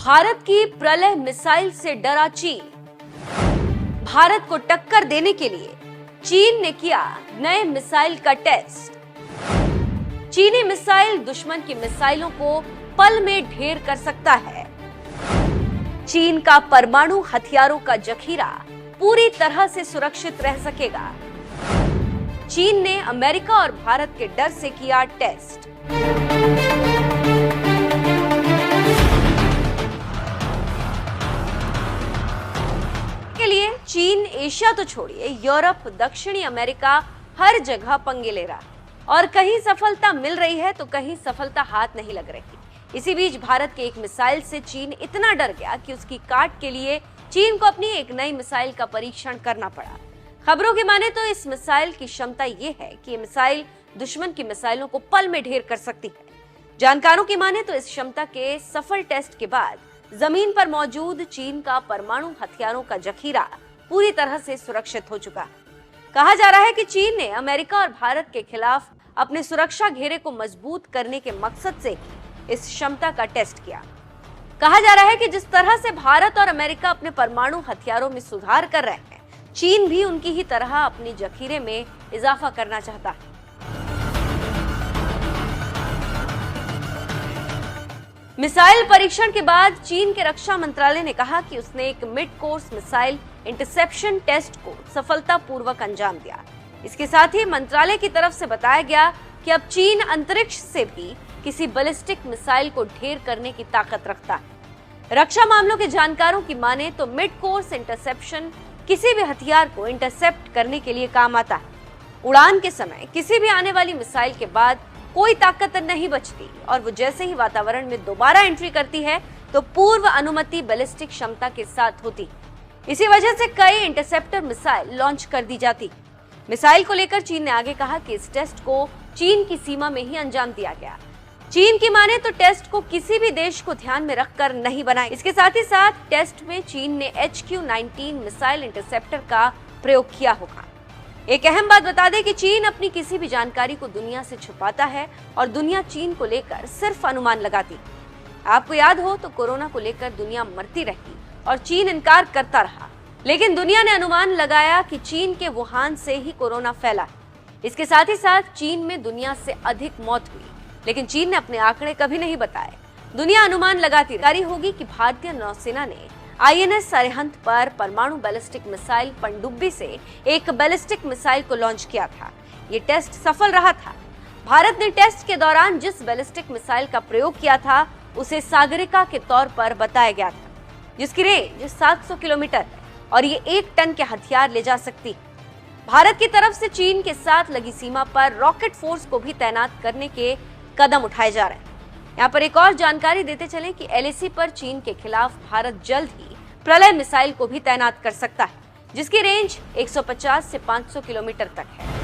भारत की प्रलय मिसाइल से डरा चीन। भारत को टक्कर देने के लिए चीन ने किया नए मिसाइल का टेस्ट। चीनी मिसाइल दुश्मन की मिसाइलों को पल में ढेर कर सकता है। चीन का परमाणु हथियारों का जखीरा पूरी तरह से सुरक्षित रह सकेगा। चीन ने अमेरिका और भारत के डर से किया टेस्ट। के लिए चीन एशिया तो छोड़िए, यूरोप, दक्षिणी अमेरिका हर जगह पंगे ले रहा और कहीं सफलता मिल रही है तो कहीं सफलता हाथ नहीं लग रही। इसी बीच भारत के एक मिसाइल से चीन इतना डर गया कि उसकी काट के लिए चीन को अपनी एक नई मिसाइल का परीक्षण करना पड़ा। खबरों की माने तो इस मिसाइल की क्षमता ये है कि ये मिसाइल दुश्मन की मिसाइलों को पल में ढेर कर सकती है। जानकारों की माने तो इस क्षमता के सफल टेस्ट के बाद जमीन पर मौजूद चीन का परमाणु हथियारों का जखीरा पूरी तरह से सुरक्षित हो चुका है। कहा जा रहा है कि चीन ने अमेरिका और भारत के खिलाफ अपने सुरक्षा घेरे को मजबूत करने के मकसद से इस क्षमता का टेस्ट किया। कहा जा रहा है कि जिस तरह से भारत और अमेरिका अपने परमाणु हथियारों में सुधार कर रहे हैं, चीन भी उनकी ही तरह अपनी जखीरे में इजाफा करना चाहता है। मिसाइल परीक्षण के बाद चीन के रक्षा मंत्रालय ने कहा कि उसने एक mid course missile interception test को सफलतापूर्वक अंजाम दिया। इसके साथ ही मंत्रालय की तरफ से बताया गया कि अब चीन अंतरिक्ष से भी किसी बैलिस्टिक मिसाइल को ढेर करने की ताकत रखता है। रक्षा मामलों के जानकारों की माने तो मिड कोर्स इंटरसेप्शन किसी भी हथियार को इंटरसेप्ट करने के लिए काम आता है। उड़ान के समय किसी भी आने वाली मिसाइल के बाद कोई ताकत नहीं बचती और वो जैसे ही वातावरण में दोबारा एंट्री करती है तो पूर्व अनुमति बैलिस्टिक क्षमता के साथ होती है। इसी वजह से कई इंटरसेप्टर मिसाइल लॉन्च कर दी जाती। मिसाइल को लेकर चीन ने आगे कहा कि इस टेस्ट को चीन की सीमा में ही अंजाम दिया गया। चीन की माने तो टेस्ट को किसी भी देश को ध्यान में रखकर नहीं बनाया। इसके साथ ही साथ टेस्ट में चीन ने HQ-19 मिसाइल इंटरसेप्टर का प्रयोग किया होगा। एक अहम बात बता दें कि चीन अपनी किसी भी जानकारी को दुनिया से छुपाता है और दुनिया चीन को लेकर सिर्फ अनुमान लगाती। आपको याद हो तो कोरोना को लेकर दुनिया मरती रही और चीन इनकार करता रहा, लेकिन दुनिया ने अनुमान लगाया कि चीन के वुहान से ही कोरोना फैला। इसके साथ ही साथ चीन में दुनिया से अधिक मौत हुई, लेकिन चीन ने अपने आंकड़े कभी नहीं बताए। दुनिया अनुमान लगाती रही होगी कि भारतीय नौसेना ने INS अरिहंत पर परमाणु बैलिस्टिक मिसाइल पनडुब्बी से एक बैलिस्टिक मिसाइल को लॉन्च किया था। ये टेस्ट सफल रहा था। भारत ने टेस्ट के दौरान जिस बैलिस्टिक मिसाइल का प्रयोग किया था उसे सागरिका के तौर पर बताया गया था, जिसकी रेंज 700 किलोमीटर है और ये 1 टन के हथियार ले जा सकती है। भारत की तरफ से चीन के साथ लगी सीमा पर रॉकेट फोर्स को भी तैनात करने के कदम उठाए जा रहे हैं। यहाँ पर एक और जानकारी देते चलें कि LAC पर चीन के खिलाफ भारत जल्द ही प्रलय मिसाइल को भी तैनात कर सकता है, जिसकी रेंज 150 से 500 किलोमीटर तक है।